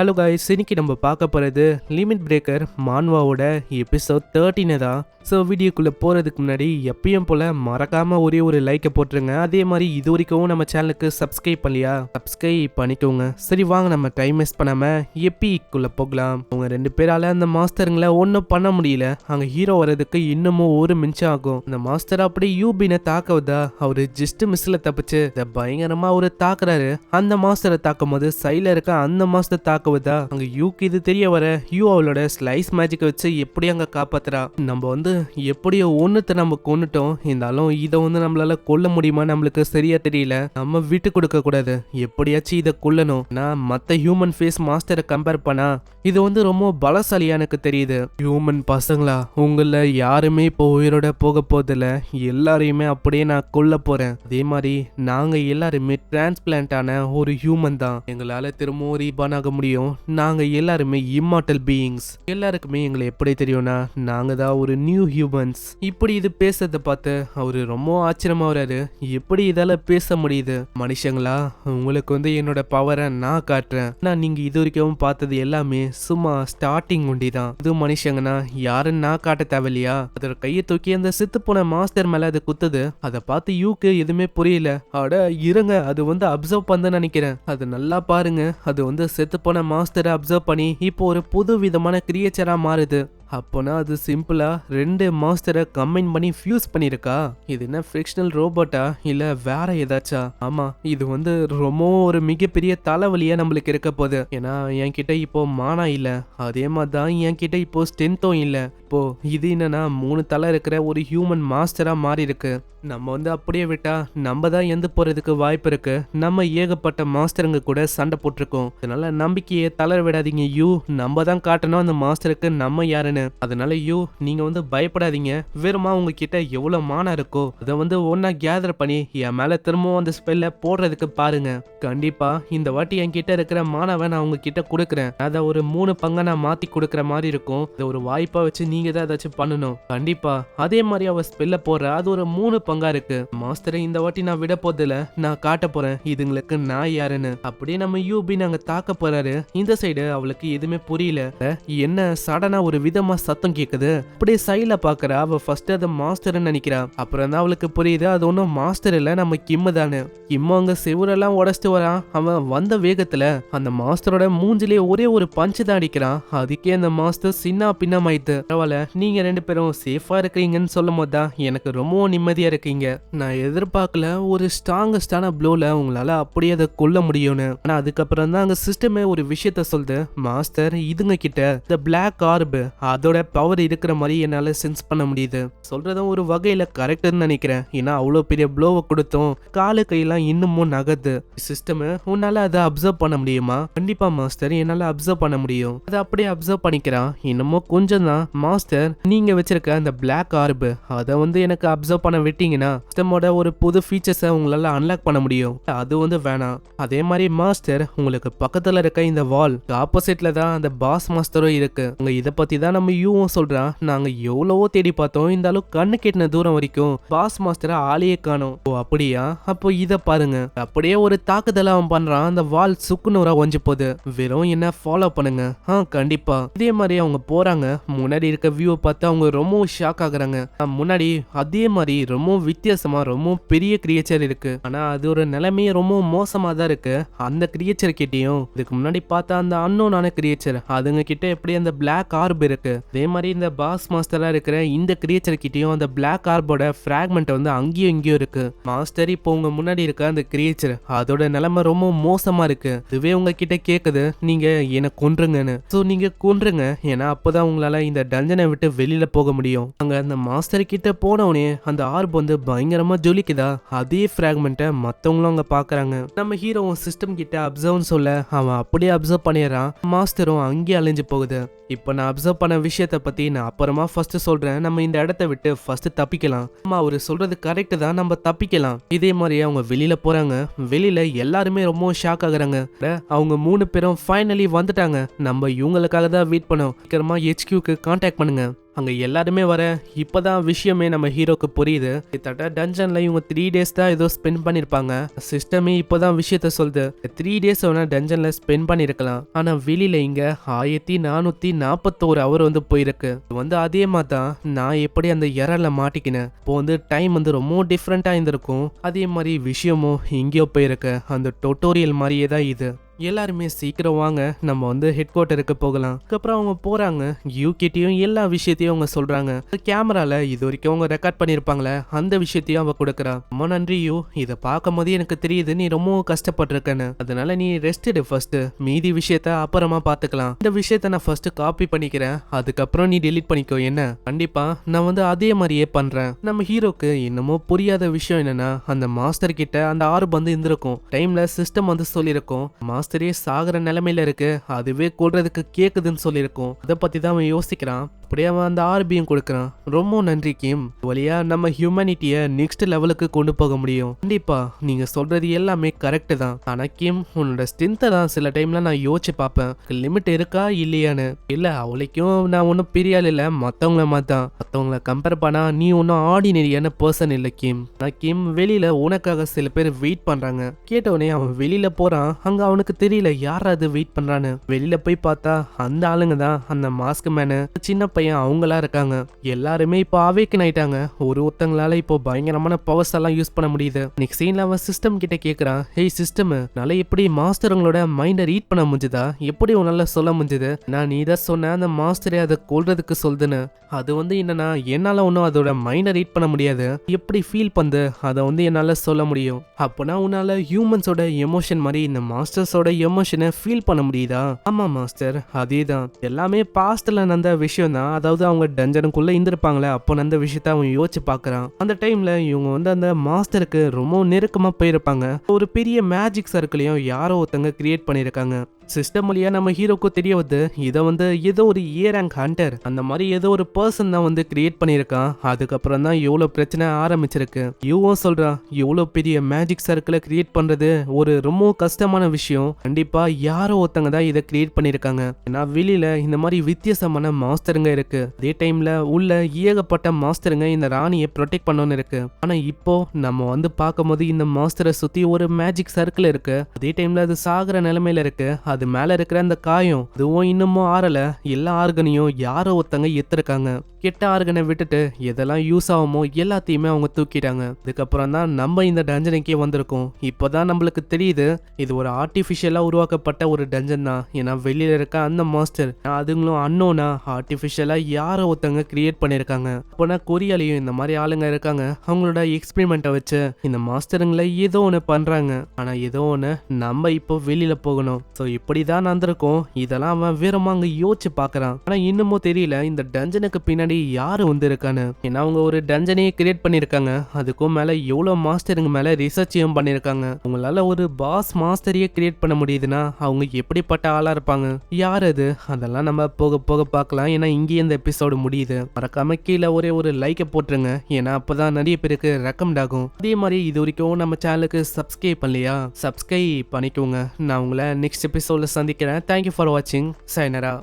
Hello guys, இன்னைக்கு நம்ம பார்க்க போகிறது லிமிட் பிரேக்கர் மான்வாவோட எபிசோட் 13 தான். ஸோ வீடியோக்குள்ளே போகிறதுக்கு முன்னாடி எப்பயும் போல் மறக்காமல் ஒரே ஒரு லைக்கை போட்டுருங்க. அதே மாதிரி இது வரைக்கும் நம்ம சேனலுக்கு சப்ஸ்கிரைப் பண்ணலையா, சப்ஸ்கிரைப் பண்ணிக்கோங்க. சரி வாங்க, நம்ம டைம் வேஸ்ட் பண்ணாமல் எப்பிக்குள்ளே போகலாம். அவங்க ரெண்டு பேரால் அந்த மாஸ்டருங்களை ஒன்றும் பண்ண முடியல. அங்கே ஹீரோ வர்றதுக்கு இன்னமும் ஒரு நிமிஷம் ஆகும். அந்த மாஸ்டர் அப்படி யூபினை தாக்குவதா அவரு ஜஸ்ட் மிஸ்ல தப்பிச்சு பயங்கரமாக அவரு தாக்குறாரு. அந்த மாஸ்டரை தாக்கும் போது சைல இருக்க அந்த மாஸ்டர் தாக்குவதா அங்க யூக்கு இது தெரிய வர யூ அவளோட ஸ்லைஸ் மேஜிக் வச்சு எப்படி அங்க காப்பாத்துறா. நம்ம வந்து எப்படியோ ஒண்ணுத்த நம்ம கொன்னுட்டோம், இருந்தாலும் இதை வந்து நம்மளால கொல்ல முடியுமா நம்மளுக்கு சரியா தெரியல. நம்ம விட்டு கொடுக்க கூடாது, எப்படியாச்சும் இதை கொல்லணும். நான் மத்த ஹியூமன் ஃபேஸ் மாஸ்டரை கம்பேர் பண்ணா இது வந்து ரொம்ப பலசாலியா எனக்கு தெரியுது. ஹியூமன் பசங்களா, உங்கள யாருமே இப்போ உயிரோட போக போதில்ல, எல்லாரையுமே அப்படியே நான் கொல்ல போறேன். அதே மாதிரி நாங்க எல்லாருமே டிரான்ஸ்பிளான்ட் ஆன ஒரு ஹியூமன் தான். எங்களால திரும்பவும் ரீபான் ஆக முடியும். நாங்க எல்லாருமே இம்மார்டல் பீயிங்ஸ். எல்லாருக்குமே எங்களை எப்படி தெரியும்னா நாங்க தான் ஒரு நியூ ஹியூமன்ஸ். இப்படி இது பேசுறத பார்த்து அவரு ரொம்ப ஆச்சரியமா வராரு. எப்படி இதால பேச முடியுது? மனுஷங்களா, உங்களுக்கு வந்து என்னோட பவரை நான் காட்டுறேன். நான் நீங்க இது வரைக்கும் பார்த்தது எல்லாமே சும்மா ஸ்டார்டிங் ஒண்டிதான். இது மனுஷங்கன்னா யாருன்னு நான் காட்ட தேவையில்லையா? அதோட கையை தூக்கி அந்த செத்து போன மாஸ்டர் மேல அது குத்துது. அதை பார்த்து யூக்கு எதுவுமே புரியல. அட இருங்க, அது வந்து அப்சர்வ் பண்ண நினைக்கிறேன். அது நல்லா பாருங்க, அது வந்து செத்து போன மாஸ்டரை அப்சர்வ் பண்ணி இப்போ ஒரு புது விதமான கிரியேச்சரா மாறுது. அப்போனா அது சிம்பிளா ரெண்டு மாஸ்டரை கம்பைன் பண்ணி ஃபியூஸ் பண்ணிருக்கா. இது என்ன ஃபிக்ஷனல் ரோபோட்டா இல்ல வேற ஏதாச்சா? ஆமா, இது வந்து ரொம்ப ஒரு மிகப்பெரிய தலைவலியா நம்மளுக்கு இருக்க போகுது. ஏன்னா என்கிட்ட இப்போ மானா இல்ல, அதே மாதிரி தான் என்கிட்ட இப்போ ஸ்ட்ரென்த்தும் இல்ல. இப்போ இது என்னன்னா 3 தலை இருக்கிற ஒரு ஹியூமன் மாஸ்டரா மாறி இருக்கு. நம்ம வந்து அப்படியே விட்டா நம்ம தான் எந்த போறதுக்கு வாய்ப்பு இருக்கு. நம்ம ஏகப்பட்ட மாஸ்டருங்க கூட சண்டை போட்டிருக்கோம். அதனால நம்பிக்கையை தளர விடாதீங்க யூ. நம்ம தான் காட்டணும் அந்த மாஸ்டருக்கு நம்ம யாருன்னு. அதனால யூ, நீங்க வந்து பயப்படாதீங்க. வெறுமா உங்ககிட்ட எவ்வளவு மானா இருக்கோ அதை வந்து ஒன்னா கேதர் பண்ணி என் மேல திரும்பவும் அந்த ஸ்பெல்ல போடுறதுக்கு பாருங்க. கண்டிப்பா இந்த வாட்டி என்கிட்ட இருக்கிற மானாவை நான் உங்ககிட்ட கொடுக்குறேன். அதை ஒரு 3 பங்கா நான் மாத்தி கொடுக்குற மாதிரி இருக்கும். இதை ஒரு வாய்ப்பா வச்சு நீங்க தான் ஏதாச்சும் பண்ணணும். கண்டிப்பா அதே மாதிரி அவ ஸ்பெல்ல போடுற அது ஒரு 3 பங்கா இருக்கு. மாஸ்டரை இந்த வாட்டி நான் விட போதில்ல, நான் காட்ட போறேன் இதுங்களுக்கு நான் யாருன்னு. அப்படியே நம்ம யூபி நாங்க தாக்க போறாரு. இந்த சைடு அவளுக்கு எதுவுமே புரியல. என்ன சடனா ஒரு விதமா சத்தம் கேக்குது. அப்படியே சைல பாக்குறா. அவ ஃபர்ஸ்ட் அதை மாஸ்டர் நினைக்கிறா. அப்புறம் தான் அவளுக்கு புரியுது அது ஒன்னும் மாஸ்டர் இல்ல, நம்ம கிம்மு தானே. கிம்மு அங்க செவரெல்லாம் உடச்சிட்டு வரான். அவன் வந்த வேகத்துல அந்த மாஸ்டரோட மூஞ்சிலே ஒரே ஒரு பஞ்சு தான் அடிக்கிறான். அதுக்கே அந்த மாஸ்டர் சின்ன பின்னமாயிட்டு. பரவாயில்ல, நீங்க 2 பேரும் சேஃபா இருக்கீங்கன்னு சொல்லும் போது தான் எனக்கு ரொம்ப நிம்மதியா இருக்கீங்க. நான் எதிர்பார்க்கல ஒரு ஸ்ட்ராங்கஸ்டான ப்ளோல உங்களால அப்படியே அதை கொல்ல முடியும்னு. ஆனா அதுக்கப்புறம் தான் அங்க சிஸ்டமே ஒரு விஷயத்த சொல்லுது. மாஸ்டர், இதுங்க கிட்ட இந்த பிளாக் ஆர்பு அதோட பவர் இருக்கிற மாதிரி என்னால சென்ஸ் பண்ண முடியுது. சொல்றதும் ஒரு வகையில கரெக்ட்னு நினைக்கிறேன். ஏன்னா அவ்வளவு பெரிய ப்ளோவை கொடுத்தோம், காலு கையெல்லாம் இன்னமும் நகருது. சிஸ்டம் உன்னால அதை அப்சர்வ் பண்ண முடியுமா? கண்டிப்பா மாஸ்டர், என்னால அப்சர்வ் பண்ண முடியும். அதை அப்படியே அப்சர்வ் பண்ணிக்கிறான். இன்னமும் கொஞ்சம் தான் மாஸ்டர், நீங்க வச்சிருக்க அந்த பிளாக் ஆர்பு அதை வந்து எனக்கு அப்சர்வ் பண்ண விட்டீங்கன்னா சிஸ்டமோட ஒரு புது ஃபீச்சர்ஸை உங்களால அன்லாக் பண்ண முடியும். அது வந்து வேணாம். அதே மாதிரி மாஸ்டர், உங்களுக்கு பக்கத்துல இருக்க இந்த வால் ஆப்போசிட்ல தான் அந்த பாஸ் மாஸ்டரும் இருக்கு. உங்க இதை பத்தி தான் நம்ம யூவும் சொல்றான். நாங்க எவ்வளவோ தேடி பார்த்தோம், இந்த அளவுக்கு கண்ணு கெட்டின தூரம் வரைக்கும் பாஸ் மாஸ்டரை ஆளையே காணோம். ஓ அப்படியா? அப்போ இத பாருங்க. அப்படியே ஒரு தாக்குதல் அவன் பண்றான். அந்த வால் சுக்குநூறா ஒஞ்சு போகுது. வெறும் என்ன ஃபாலோ பண்ணுங்க. கண்டிப்பா. இதே மாதிரி அவங்க போறாங்க. முன்னாடி இருக்க வியூ பார்த்து அவங்க ரொம்ப ஷாக் ஆகுறாங்க. முன்னாடி அதே மாதிரி ரொம்ப வித்தியாசமா ரொம்ப பெரிய கிரியேச்சர் இருக்கு. ஆனா அது ஒரு நிலைமையே ரொம்ப மோசமா தான் இருக்கு. அந்த கிரியேச்சர் கிட்டயும் இதுக்கு முன்னாடி பார்த்தா அந்த அன்னோனான கிரியேச்சர் அதுங்க கிட்ட எப்படி அந்த பிளாக் ஆர்ப் இருக்கு. அதே மாதிரி இந்த பாஸ் மாஸ்டரா இருக்கிற இந்த கிரியேச்சர் கிட்டயும் அந்த பிளாக் ஆர்போட பிராக்மெண்ட் வந்து அங்கேயும் இங்கேயும் இருக்கு. மாஸ்டர், இப்போ உங்க முன்னாடி இருக்க அந்த கிரியேச்சர் அதோட நிலைமை ரொம்ப மோசமா இருக்கு. இதுவே உங்ககிட்ட கேக்குது நீங்க என்ன கொன்றுங்கன்னு. சோ நீங்க கொன்றுங்க, ஏன்னா அப்பதான் உங்களால இந்த டஞ்சனை விட்டு வெளியில போக முடியும். அங்க அந்த மாஸ்டர் கிட்ட போனவனே அந்த ஆர்ப் வந்து பயங்கரமா ஜொலிக்குதா. அதே பிராக்மெண்ட்டை மத்தவங்களும் அங்க பாக்குறாங்க. நம்ம ஹீரோவும் சிஸ்டம் கிட்ட அப்சர்வ்னு சொல்ல அவன் அப்படியே அப்சர்வ் பண்ணிடுறான். மாஸ்டரும் அங்கேயே அழிஞ்சு போகுது. இப்போ நான் அப்சர்வ் பண்ண விஷயத்த பத்தி நான் அப்புறமா ஃபர்ஸ்ட் சொல்றேன். நம்ம இந்த இடத்த விட்டு ஃபர்ஸ்ட் தப்பிக்கலாம். அவரு சொல்றது கரெக்ட் தான், நம்ம தப்பிக்கலாம். இதே மாதிரி அவங்க வெளியில போறாங்க. வெளியில எல்லாருமே ரொம்ப ஷாக் ஆகுறாங்க. அவங்க 3 பேரும் ஃபைனலி வந்துட்டாங்க. நம்ம இவங்களுக்காக தான் வெயிட் பண்ணோம். சீக்கிரமா HQக்கு கான்டாக்ட் பண்ணுங்க. அங்க எல்லாருமே வர இப்பதான் விஷயமே நம்ம ஹீரோக்கு புரியுது. கிட்டத்தட்ட டஞ்சன்ல இவங்க 3 days தான் ஏதோ ஸ்பெண்ட் பண்ணிருப்பாங்க. சிஸ்டமே இப்பதான் விஷயத்த சொல்லுது. 3 days அவன டஞ்சன்ல ஸ்பெண்ட் பண்ணிருக்கலாம். ஆனா வெளியில இங்க 1441 அவர் போயிருக்கு. அதே மாதிரி தான் நான் எப்படி அந்த எரர்ல மாட்டிக்கினேன். இப்போ டைம் ரொம்ப டிஃப்ரெண்டா இருந்திருக்கும். அதே மாதிரி விஷயமும் இங்கேயோ போயிருக்கு. அந்த டுட்டோரியல் மாதிரியே தான் இது. எல்லாருமே சீக்கிரம் வாங்க, நம்ம ஹெட் குவார்ட்டருக்கு போகலாம். அதுக்கப்புறம் அவங்க போறாங்க. யூகிட்டையும் எல்லா விஷயத்தையும் அவங்க சொல்றாங்க. கேமரால இது வரைக்கும் அவங்க ரெக்கார்ட் பண்ணிருப்பாங்களே அந்த விஷயத்தையும் அவ கொடுக்கறா. ரொம்ப நன்றி யூ, இதை பார்க்கும் போதே எனக்கு தெரியுது நீ ரொம்ப கஷ்டப்பட்டிருக்கன்னு. அதனால நீ ரெஸ்ட் எடு ஃபர்ஸ்ட், மீதி விஷயத்த அப்புறமா பாத்துக்கலாம். இந்த விஷயத்த நான் ஃபர்ஸ்ட் காப்பி பண்ணிக்கிறேன், அதுக்கப்புறம் நீ டெலீட் பண்ணிக்கோ. என்ன? கண்டிப்பா நான் அதே மாதிரியே பண்றேன். நம்ம ஹீரோக்கு இன்னமும் புரியாத விஷயம் என்னன்னா, அந்த மாஸ்டர் கிட்ட அந்த ஆர்ப் இருந்திருக்கும். டைம்ல சிஸ்டம் சொல்லியிருக்கும் மாஸ்டரே சாகுற நிலைமையில இருக்கு, அதுவே கொல்றதுக்கு கேக்குதுன்னு சொல்லியிருக்கோம். அதை பத்தி தான் அவன் யோசிக்கிறான். அப்படியே அவன் அந்த ஆர்பியும் கொடுக்கறான். ரொம்ப நன்றி கிம், வழியா நம்ம ஹியூமனிட்டிய நெக்ஸ்ட் லெவலுக்கு கொண்டு போக முடியும். கண்டிப்பா நீங்க சொல்றது எல்லாமே கரெக்ட் தான். ஆனா கிம், உன்னோட ஸ்ட்ரென்த்தை தான் சில டைம்ல நான் யோசிச்சு பார்ப்பேன், லிமிட் இருக்கா இல்லையான்னு. இல்ல அவளைக்கும் நான் ஒன்னும் பெரிய ஆள் இல்ல, மத்தவங்கள மாதிரி தான். மத்தவங்களை கம்பேர் பண்ணா நீ ஒன்னும் ஆர்டினரியான பர்சன் இல்ல கிம். நான் கிம், வெளியில உனக்காக சில பேர் வெயிட் பண்றாங்க. கேட்டவனே அவன் வெளியில போறான். அங்க அவனுக்கு தெரியல யாராவது வெயிட் பண்றான்னு. வெளியில போய் பார்த்தா அந்த ஆளுங்க தான் அந்த மாஸ்க் மேனு, சின்ன பையன் அவங்களா இருக்காங்க. எல்லாருமே இப்போ அவேக்கன் ஆயிட்டாங்க. ஒருத்தங்களால இப்போ பயங்கரமான பவர்ஸ் எல்லாம் யூஸ் பண்ண முடியுது. நெக்ஸ்ட் சீன்ல அவன் சிஸ்டம் கிட்ட கேக்குறான், ஹேய் சிஸ்டம், நாளை எப்படி மாஸ்டருங்களோட மைண்டை ரீட் பண்ண முடிஞ்சுதா? எப்படி உன்னால சொல்ல முடிஞ்சது? நான் நீ தான் சொன்ன அந்த மாஸ்டரே அதை கொல்றதுக்கு சொல்லுதுன்னு. அது என்னன்னா என்னால ஒன்னும் அதோட மைண்டை ரீட் பண்ண முடியாது. எப்படி ஃபீல் பண்ணு அதை என்னால சொல்ல முடியும். அப்போனா உன்னால ஹியூமன்ஸோட எமோஷன் மாதிரி இந்த மாஸ்டர்ஸோட எமோஷனை ஃபீல் பண்ண முடியுதா? ஆமா மாஸ்டர், அதேதான். எல்லாமே பாஸ்ட்ல நடந்த விஷயம் தான். அதாவது அவங்க டஞ்சனுக்குள்ள இருந்திருப்பாங்களே, அப்போ அந்த விஷயத்த அவன் யோசிச்சு பாக்குறான். அந்த டைம்ல இவங்க அந்த மாஸ்டருக்கு ரொம்ப நெருக்கமா போயிருப்பாங்க. ஒரு பெரிய மேஜிக் சர்க்கிளையும் யாரோ ஒருத்தங்க கிரியேட் பண்ணிருக்காங்க. சிஸ்டம் வழியா நம்ம ஹீரோக்கு தெரிய வருது, இதை ஏதோ ஒரு ஏ ரேங்க் ஹண்டர் அந்த மாதிரி ஏதோ ஒரு பர்சன் தான் கிரியேட் பண்ணியிருக்கான். அதுக்கப்புறம் தான் எவ்வளவு பிரச்சனை ஆரம்பிச்சிருக்கு. இவன் சொல்றான், எவ்வளவு பெரிய மேஜிக் சர்க்கிளை கிரியேட் பண்றது ஒரு ரொம்ப கஷ்டமான விஷயம். கண்டிப்பா யாரோ ஒருத்தங்க தான் இதை கிரியேட் பண்ணிருக்காங்க. ஏன்னா வெளியில இந்த மாதிரி வித்தியாசமான மாஸ்டருங்க இருக்கு. அதே டைம்ல உள்ள ஏகப்பட்ட மாஸ்டருங்க இந்த ராணியை ப்ரொடெக்ட் பண்ணணும்னு இருக்கு. ஆனா இப்போ நம்ம பார்க்கும் போது இந்த மாஸ்டரை சுத்தி ஒரு மேஜிக் சர்க்கிள் இருக்கு. அதே டைம்ல அது சாகுற நிலைமையில இருக்கு. அது மேல இருக்கிற அந்த காயம் அதுவும் இன்னமும் ஆறல. எல்லா ஆர்கனையும் யாரோ ஒருத்தங்க எத்திருக்காங்க. கெட்ட ஆர்கனை விட்டுட்டு எதெல்லாம் யூஸ் ஆகுமோ எல்லாத்தையுமே அவங்க தூக்கிட்டாங்க. அதுக்கப்புறம் தான் நம்ம இந்த டஞ்சனுக்கே வந்திருக்கோம். இப்போதான் நம்மளுக்கு தெரியுது இது ஒரு ஆர்டிபிஷியலா உருவாக்கப்பட்ட ஒரு டஞ்சன் தான். ஏன்னா வெளியில இருக்க அந்த மாஸ்டர் அதுங்களும் அன்னோனா ஆர்டிபிஷியலா யாரோ ஒருத்தங்க கிரியேட் பண்ணிருக்காங்க. அப்போனா கொரியாலையும் இந்த மாதிரி ஆளுங்க இருக்காங்க. அவங்களோட எக்ஸ்பெரிமெண்ட்டை வச்சு இந்த மாஸ்டருங்களை ஏதோ ஒன்று பண்றாங்க. ஆனா ஏதோ ஒன்று நம்ம இப்போ வெளியில போகணும். ஸோ இப்படிதான் நடந்திருக்கும். இதெல்லாம் அவன் வீரமா அங்க யோசிச்சு பாக்குறான். ஆனா இன்னமும் தெரியல இந்த டஞ்சனுக்கு பின்னாடி யாரு இருக்கான்னு. ஏன்னா அவங்க ஒரு டஞ்சனையே கிரியேட் பண்ணிருக்காங்க. அதுக்கும் மேல எவ்வளவு மாஸ்டருங்க மேல ரிசர்ச்சையும் பண்ணிருக்காங்க. உங்களால ஒரு பாஸ் மாஸ்டரையே கிரியேட் பண்ண முடியுதுன்னா அவங்க எப்படிப்பட்ட ஆளா இருப்பாங்க? யார் அது? அதெல்லாம் நம்ம போக போக பார்க்கலாம். ஏன்னா இங்கேயே இந்த எபிசோடு முடியுது. மறக்காம கீழே ஒரு லைக்கை போட்டுருங்க. ஏன்னா அப்பதான் நிறைய பேருக்கு ரெக்கமெண்ட் ஆகும். அதே மாதிரி இது வரைக்கும் நம்ம சேனலுக்கு சப்ஸ்கிரைப் பண்ணலையா? சப்ஸ்கிரைப் பண்ணிக்கோங்க. நான் உங்களை நெக்ஸ்ட் எபிசோட்ல சந்திக்கிறேன். தேங்க்யூ ஃபார் வாட்சிங். சைனரா.